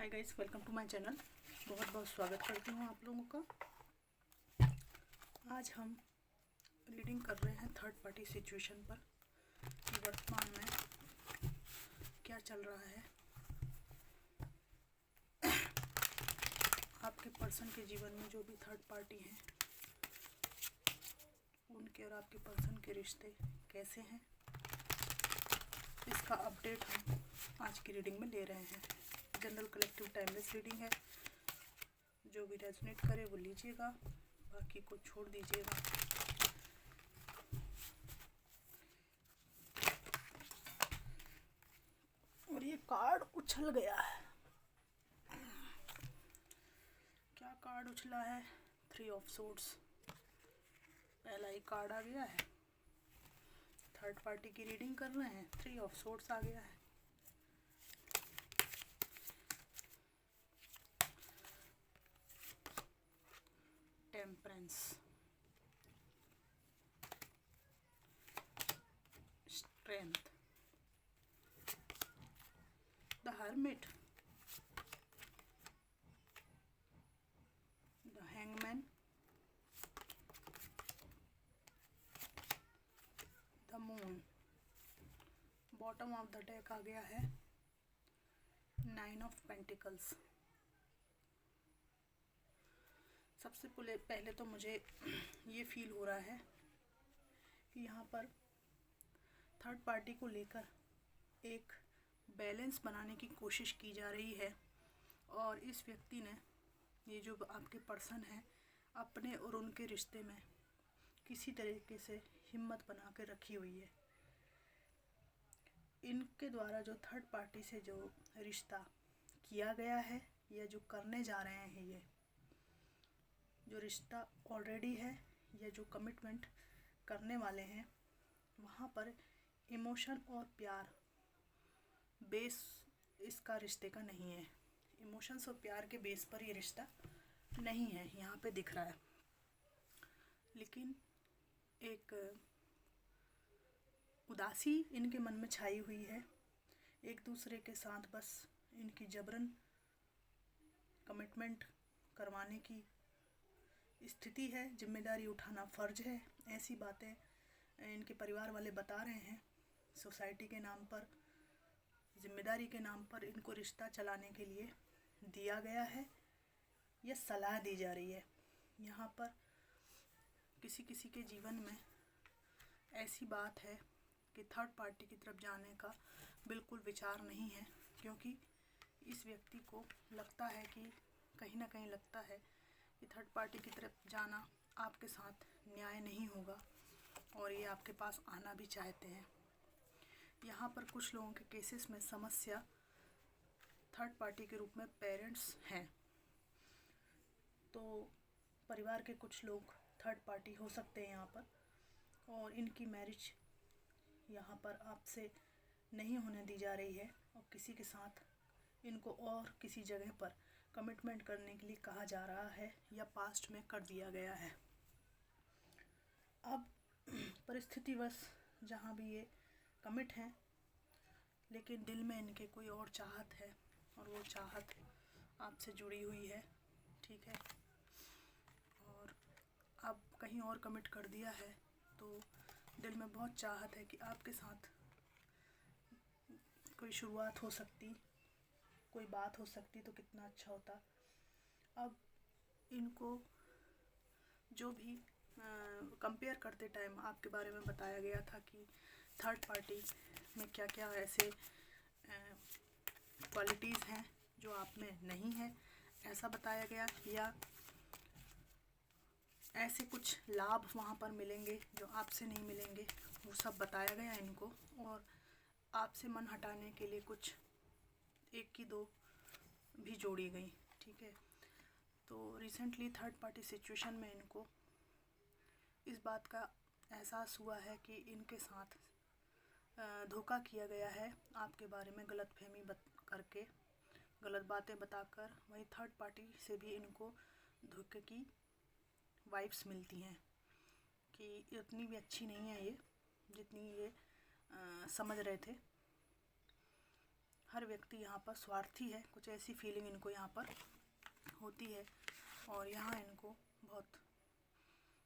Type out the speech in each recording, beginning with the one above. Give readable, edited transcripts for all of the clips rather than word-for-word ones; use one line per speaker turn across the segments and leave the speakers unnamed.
Hi guys, welcome to my channel. बहुत बहुत स्वागत करती हूँ आप लोगों का। आज हम रीडिंग कर रहे हैं थर्ड पार्टी सिचुएशन पर। वर्तमान में क्या चल रहा है आपके पर्सन के जीवन में। जो भी थर्ड पार्टी हैं उनके और आपके पर्सन के रिश्ते कैसे हैं, इसका अपडेट हम आज की रीडिंग में ले रहे हैं। जनरल कलेक्टिव टाइमलेस रीडिंग है। जो भी रेजोनेट करे वो लीजिएगा, बाकी को छोड़ दीजिएगा। और ये कार्ड उछल गया है। क्या कार्ड उछला है? 3 ऑफ सोर्ड्स। पहला ही कार्ड आ गया है। थर्ड पार्टी की रीडिंग कर रहे हैं, 3 ऑफ सोर्ड्स आ गया है। Temperance, strength, the hermit, the hangman, the moon. Bottom of the deck आ गया है 9 ऑफ पेंटिकल्स। सबसे पहले तो मुझे ये फील हो रहा है कि यहाँ पर थर्ड पार्टी को लेकर एक बैलेंस बनाने की कोशिश की जा रही है। और इस व्यक्ति ने, ये जो आपके पर्सन है, अपने और उनके रिश्ते में किसी तरीके से हिम्मत बना के रखी हुई है। इनके द्वारा जो थर्ड पार्टी से जो रिश्ता किया गया है या जो करने जा रहे हैं, ये जो रिश्ता ऑलरेडी है या जो कमिटमेंट करने वाले हैं, वहाँ पर इमोशन और प्यार बेस इसका रिश्ते का नहीं है। इमोशंस और प्यार के बेस पर ये रिश्ता नहीं है, यहाँ पे दिख रहा है। लेकिन एक उदासी इनके मन में छाई हुई है। एक दूसरे के साथ बस इनकी जबरन कमिटमेंट करवाने की स्थिति है। जिम्मेदारी उठाना फ़र्ज है, ऐसी बातें इनके परिवार वाले बता रहे हैं। सोसाइटी के नाम पर, जिम्मेदारी के नाम पर इनको रिश्ता चलाने के लिए दिया गया है या सलाह दी जा रही है। यहाँ पर किसी किसी के जीवन में ऐसी बात है कि थर्ड पार्टी की तरफ जाने का बिल्कुल विचार नहीं है, क्योंकि इस व्यक्ति को लगता है कि कहीं ना कहीं लगता है कि थर्ड पार्टी की तरफ जाना आपके साथ न्याय नहीं होगा और ये आपके पास आना भी चाहते हैं। यहाँ पर कुछ लोगों के केसेस में समस्या थर्ड पार्टी के रूप में पेरेंट्स हैं। तो परिवार के कुछ लोग थर्ड पार्टी हो सकते हैं यहाँ पर, और इनकी मैरिज यहाँ पर आपसे नहीं होने दी जा रही है और किसी के साथ इनको और किसी जगह पर कमिटमेंट करने के लिए कहा जा रहा है या पास्ट में कर दिया गया है। अब परिस्थितिवश जहाँ भी ये कमिट हैं, लेकिन दिल में इनके कोई और चाहत है और वो चाहत आपसे जुड़ी हुई है, ठीक है। और अब कहीं और कमिट कर दिया है तो दिल में बहुत चाहत है कि आपके साथ कोई शुरुआत हो सकती, कोई बात हो सकती तो कितना अच्छा होता। अब इनको जो भी कंपेयर करते टाइम आपके बारे में बताया गया था कि थर्ड पार्टी में क्या क्या ऐसे क्वालिटीज़ हैं जो आप में नहीं है, ऐसा बताया गया, या ऐसे कुछ लाभ वहाँ पर मिलेंगे जो आपसे नहीं मिलेंगे, वो सब बताया गया इनको। और आपसे मन हटाने के लिए कुछ एक की दो भी जोड़ी गई, ठीक है। तो रिसेंटली थर्ड पार्टी सिचुएशन में इनको इस बात का एहसास हुआ है कि इनके साथ धोखा किया गया है आपके बारे में, गलतफहमी करके, गलत बातें बताकर। वहीं थर्ड पार्टी से भी इनको धोखे की वाइब्स मिलती हैं कि इतनी भी अच्छी नहीं है ये जितनी ये समझ रहे थे। हर व्यक्ति यहाँ पर स्वार्थी है, कुछ ऐसी फीलिंग इनको यहाँ पर होती है और यहाँ इनको बहुत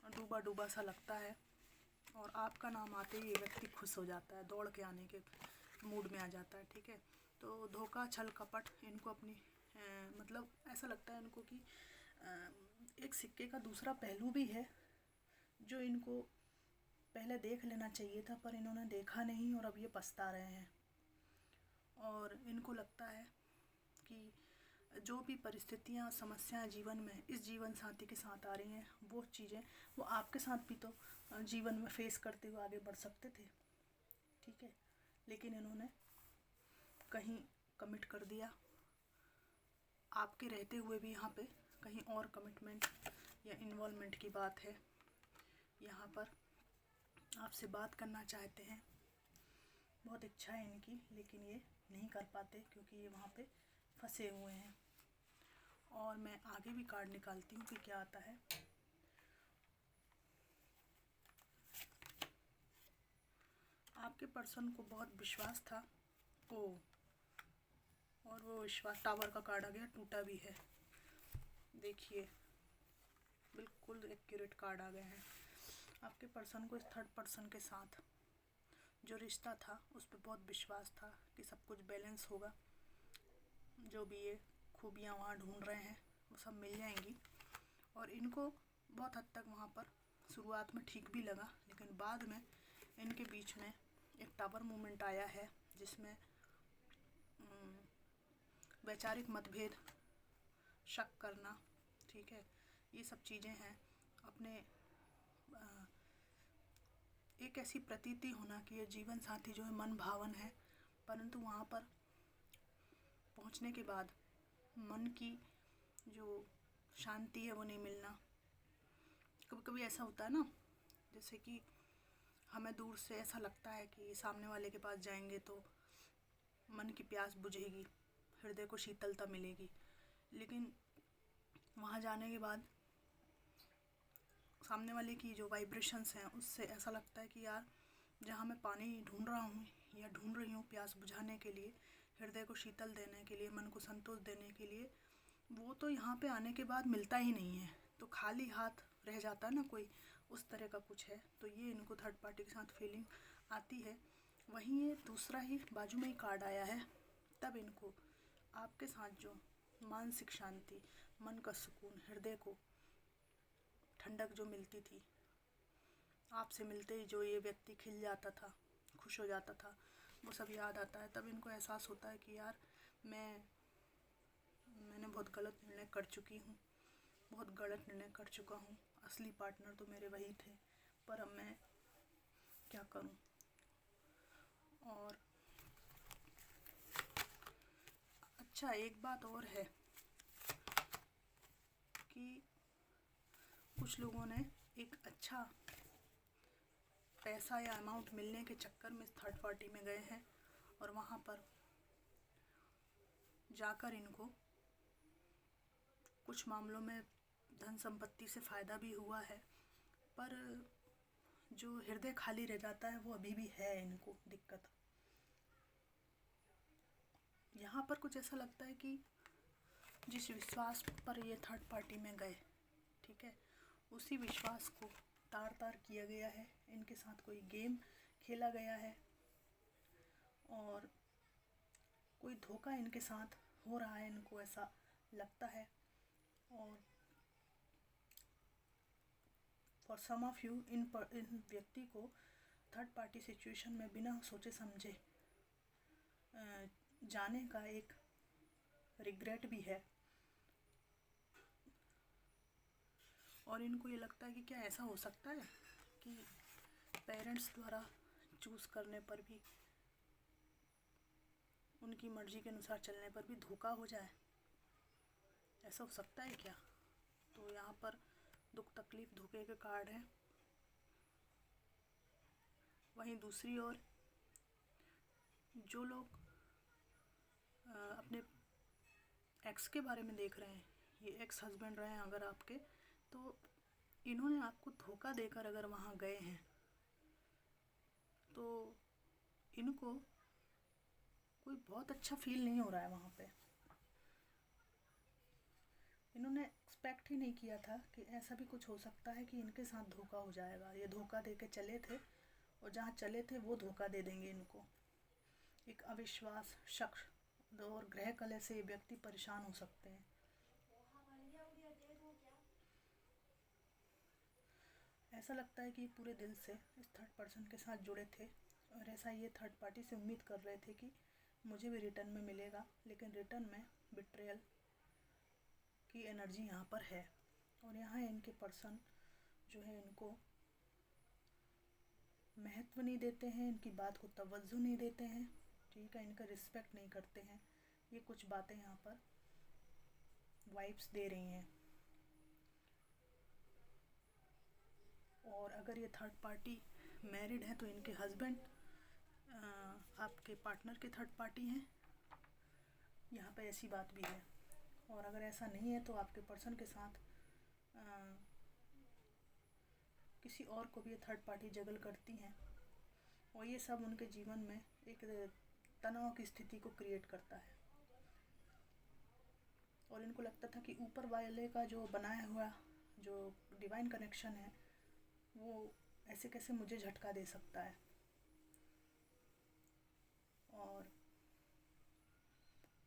डूबा डूबा सा लगता है और आपका नाम आते ही ये व्यक्ति खुश हो जाता है, दौड़ के आने के मूड में आ जाता है। ठीक है, तो धोखा छल कपट इनको अपनी मतलब ऐसा लगता है इनको कि एक सिक्के का दूसरा पहलू भी है जो इनको पहले देख लेना चाहिए था, पर इन्होंने देखा नहीं और अब ये पछता रहे हैं। और इनको लगता है कि जो भी परिस्थितियाँ समस्याएं जीवन में इस जीवन साथी के साथ आ रही हैं, वो चीज़ें वो आपके साथ भी तो जीवन में फेस करते हुए आगे बढ़ सकते थे। ठीक है, लेकिन इन्होंने कहीं कमिट कर दिया, आपके रहते हुए भी यहाँ पे कहीं और कमिटमेंट या इन्वॉल्वमेंट की बात है। यहाँ पर आपसे बात करना चाहते हैं, बहुत इच्छा है इनकी, लेकिन ये नहीं कर पाते क्योंकि ये वहाँ पे फंसे हुए हैं। और मैं आगे भी कार्ड निकालती हूँ कि क्या आता है। आपके पर्सन को बहुत विश्वास था और वो विश्वास, टावर का कार्ड आ गया, टूटा भी है। देखिए बिल्कुल एक्यूरेट कार्ड आ गए हैं। आपके पर्सन को इस थर्ड पर्सन के साथ जो रिश्ता था उस पर बहुत विश्वास था कि सब कुछ बैलेंस होगा, जो भी ये खूबियाँ वहाँ ढूंढ रहे हैं वो सब मिल जाएंगी। और इनको बहुत हद तक वहाँ पर शुरुआत में ठीक भी लगा, लेकिन बाद में इनके बीच में एक टावर मूवमेंट आया है जिसमें वैचारिक मतभेद, शक करना, ठीक है, ये सब चीज़ें हैं। अपने एक ऐसी प्रतीति होना कि ये जीवन साथी जो है मन भावन है, परंतु वहाँ पर पहुँचने के बाद मन की जो शांति है वो नहीं मिलना। कभी कभी ऐसा होता है ना, जैसे कि हमें दूर से ऐसा लगता है कि सामने वाले के पास जाएंगे तो मन की प्यास बुझेगी, हृदय को शीतलता मिलेगी, लेकिन वहाँ जाने के बाद सामने वाले की जो वाइब्रेशंस हैं उससे ऐसा लगता है कि यार जहाँ मैं पानी ढूंढ रहा हूँ या ढूंढ रही हूँ प्यास बुझाने के लिए, हृदय को शीतल देने के लिए, मन को संतोष देने के लिए, वो तो यहाँ पे आने के बाद मिलता ही नहीं है, तो खाली हाथ रह जाता है ना कोई, उस तरह का कुछ है। तो ये इनको थर्ड पार्टी के साथ फीलिंग आती है। वहीं ये दूसरा ही बाजू में ही कार्ड आया है, तब इनको आपके साथ जो मानसिक शांति, मन का सुकून, हृदय को ठंडक जो मिलती थी, आपसे मिलते ही जो ये व्यक्ति खिल जाता था, खुश हो जाता था, वो सब याद आता है। तब इनको एहसास होता है कि यार मैंने बहुत गलत निर्णय कर चुकी हूँ, बहुत गलत निर्णय कर चुका हूँ। असली पार्टनर तो मेरे वही थे, पर अब मैं क्या करूँ। और अच्छा, एक बात और है कि कुछ लोगों ने एक अच्छा पैसा या अमाउंट मिलने के चक्कर में थर्ड पार्टी में गए हैं और वहाँ पर जाकर इनको कुछ मामलों में धन संपत्ति से फ़ायदा भी हुआ है, पर जो हृदय खाली रह जाता है वो अभी भी है इनको दिक्कत। यहाँ पर कुछ ऐसा लगता है कि जिस विश्वास पर ये थर्ड पार्टी में गए, ठीक है, उसी विश्वास को तार तार किया गया है, इनके साथ कोई गेम खेला गया है और कोई धोखा इनके साथ हो रहा है, इनको ऐसा लगता है। और फॉर सम ऑफ यू, इन व्यक्ति को थर्ड पार्टी सिचुएशन में बिना सोचे समझे जाने का एक रिग्रेट भी है। और इनको ये लगता है कि क्या ऐसा हो सकता है कि पेरेंट्स द्वारा चूज़ करने पर भी, उनकी मर्ज़ी के अनुसार चलने पर भी धोखा हो जाए, ऐसा हो सकता है क्या। तो यहाँ पर दुख, तकलीफ़, धोखे के कार्ड हैं। वहीं दूसरी ओर जो लोग अपने एक्स के बारे में देख रहे हैं, ये एक्स हस्बैंड रहे हैं अगर आपके, तो इन्होंने आपको धोखा देकर अगर वहाँ गए हैं तो इनको कोई बहुत अच्छा फील नहीं हो रहा है वहाँ पे। इन्होंने एक्सपेक्ट ही नहीं किया था कि ऐसा भी कुछ हो सकता है कि इनके साथ धोखा हो जाएगा। ये धोखा दे के चले थे और जहाँ चले थे वो धोखा दे देंगे इनको। एक अविश्वास, शक और ग्रह कलह से ये व्यक्ति परेशान हो सकते हैं। ऐसा लगता है कि पूरे दिल से इस थर्ड पर्सन के साथ जुड़े थे और ऐसा ये थर्ड पार्टी से उम्मीद कर रहे थे कि मुझे भी रिटर्न में मिलेगा, लेकिन रिटर्न में बिट्रेयल की एनर्जी यहाँ पर है। और यहाँ इनके पर्सन जो है इनको महत्व नहीं देते हैं, इनकी बात को तवज्जो नहीं देते हैं, ठीक है, इनका रिस्पेक्ट नहीं करते हैं। ये कुछ बातें यहाँ पर वाइब्स दे रही हैं। और अगर ये थर्ड पार्टी मैरिड है तो इनके हस्बैंड आपके पार्टनर के थर्ड पार्टी हैं, यहाँ पे ऐसी बात भी है। और अगर ऐसा नहीं है तो आपके पर्सन के साथ किसी और को भी ये थर्ड पार्टी जगल करती हैं और ये सब उनके जीवन में एक तनाव की स्थिति को क्रिएट करता है। और इनको लगता था कि ऊपर वाले का जो बनाया हुआ जो डिवाइन कनेक्शन है वो ऐसे कैसे मुझे झटका दे सकता है। और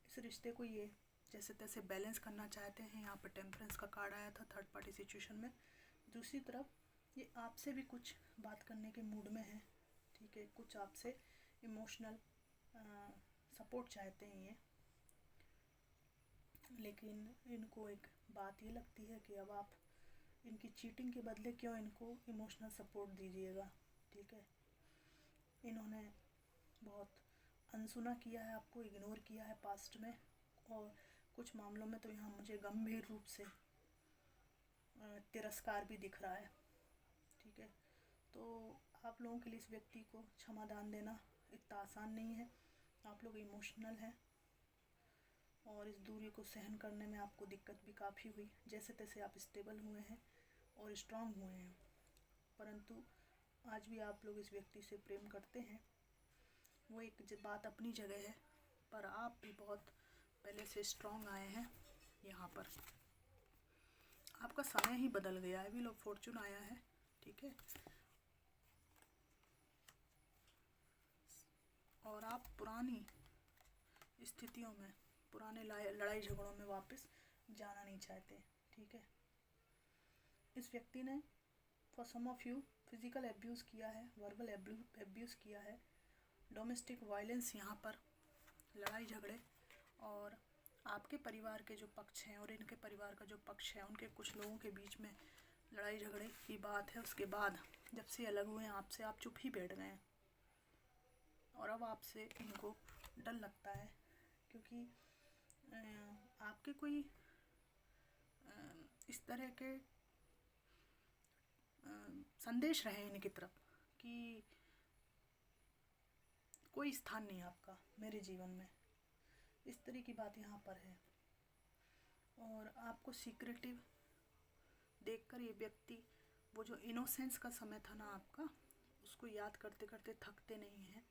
इस रिश्ते को ये जैसे तैसे बैलेंस करना चाहते हैं। यहाँ पर टेम्परेंस का कार्ड आया था थर्ड पार्टी सिचुएशन में। दूसरी तरफ ये आपसे भी कुछ बात करने के मूड में है, ठीक है, कुछ आपसे इमोशनल सपोर्ट चाहते हैं ये। लेकिन इनको एक बात ये लगती है कि अब आप इनकी चीटिंग के बदले क्यों इनको इमोशनल सपोर्ट दीजिएगा, ठीक है। इन्होंने बहुत अनसुना किया है, आपको इग्नोर किया है पास्ट में, और कुछ मामलों में तो यहाँ मुझे गंभीर रूप से तिरस्कार भी दिख रहा है, ठीक है। तो आप लोगों के लिए इस व्यक्ति को क्षमादान देना इतना आसान नहीं है। आप लोग इमोशनल हैं और इस दूरी को सहन करने में आपको दिक्कत भी काफ़ी हुई। जैसे तैसे आप स्टेबल हुए हैं और स्ट्रांग हुए हैं, परंतु आज भी आप लोग इस व्यक्ति से प्रेम करते हैं। वो एक बात अपनी जगह है, पर आप भी बहुत पहले से स्ट्रांग आए हैं। यहाँ पर आपका समय ही बदल गया है। व्हील ऑफ फॉर्चून आया है, ठीक है, और आप पुरानी स्थितियों में, पुराने लड़ाई झगड़ों में वापस जाना नहीं चाहते, ठीक है। इस व्यक्ति ने for some of you physical abuse किया है, वर्बल एब्यूज़ किया है, डोमेस्टिक वायलेंस, यहाँ पर लड़ाई झगड़े, और आपके परिवार के जो पक्ष हैं और इनके परिवार का जो पक्ष है उनके कुछ लोगों के बीच में लड़ाई झगड़े की बात है। उसके बाद जब से अलग हुए हैं आपसे, आप चुप ही बैठ गए हैं और अब आपसे इनको डर लगता है, क्योंकि आपके कोई इस तरह के संदेश रहे इनकी तरफ कि कोई स्थान नहीं आपका मेरे जीवन में, इस तरह की बात यहाँ पर है। और आपको सीक्रेटिव देखकर ये व्यक्ति, वो जो इनोसेंस का समय था ना आपका, उसको याद करते करते थकते नहीं हैं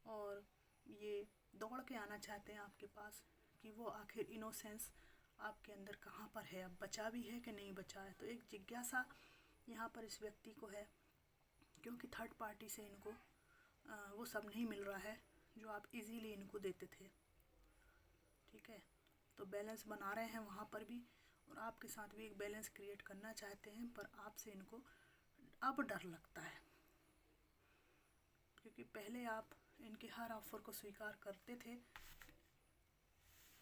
और ये दौड़ के आना चाहते हैं आपके पास कि वो आखिर इनोसेंस आपके अंदर कहाँ पर है, अब बचा भी है कि नहीं बचा है। तो एक जिज्ञासा यहाँ पर इस व्यक्ति को है, क्योंकि थर्ड पार्टी से इनको वो सब नहीं मिल रहा है जो आप इजीली इनको देते थे, ठीक है। तो बैलेंस बना रहे हैं वहाँ पर भी, और आपके साथ भी एक बैलेंस क्रिएट करना चाहते हैं, पर आपसे इनको अब डर लगता है, क्योंकि पहले आप इनके हर ऑफर को स्वीकार करते थे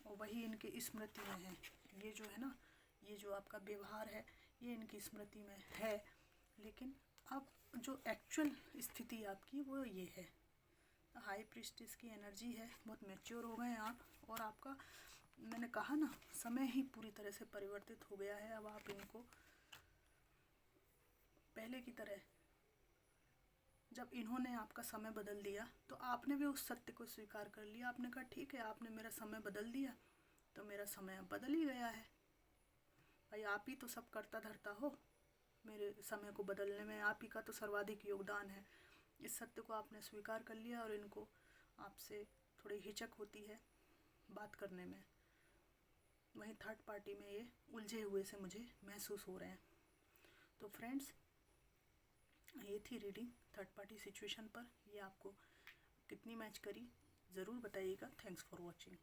और वही इनकी स्मृति में है। ये जो है ना, ये जो आपका व्यवहार है ये इनकी स्मृति में है, लेकिन अब जो एक्चुअल स्थिति आपकी वो ये है। हाई प्रीस्टेस की एनर्जी है, बहुत मैच्योर हो गए हैं आप, और आपका, मैंने कहा ना, समय ही पूरी तरह से परिवर्तित हो गया है। अब आप इनको पहले की तरह, जब इन्होंने आपका समय बदल दिया तो आपने भी उस सत्य को स्वीकार कर लिया। आपने कहा ठीक है, आपने मेरा समय बदल दिया तो मेरा समय अब बदल ही गया है भाई, आप ही तो सब करता धरता हो, मेरे समय को बदलने में आप ही का तो सर्वाधिक योगदान है। इस सत्य को आपने स्वीकार कर लिया और इनको आपसे थोड़ी हिचक होती है बात करने में, वहीं थर्ड पार्टी में ये उलझे हुए से मुझे महसूस हो रहे हैं। तो फ्रेंड्स, ये थी रीडिंग थर्ड पार्टी सिचुएशन पर। ये आपको कितनी मैच करी ज़रूर बताइएगा। Thanks for watching.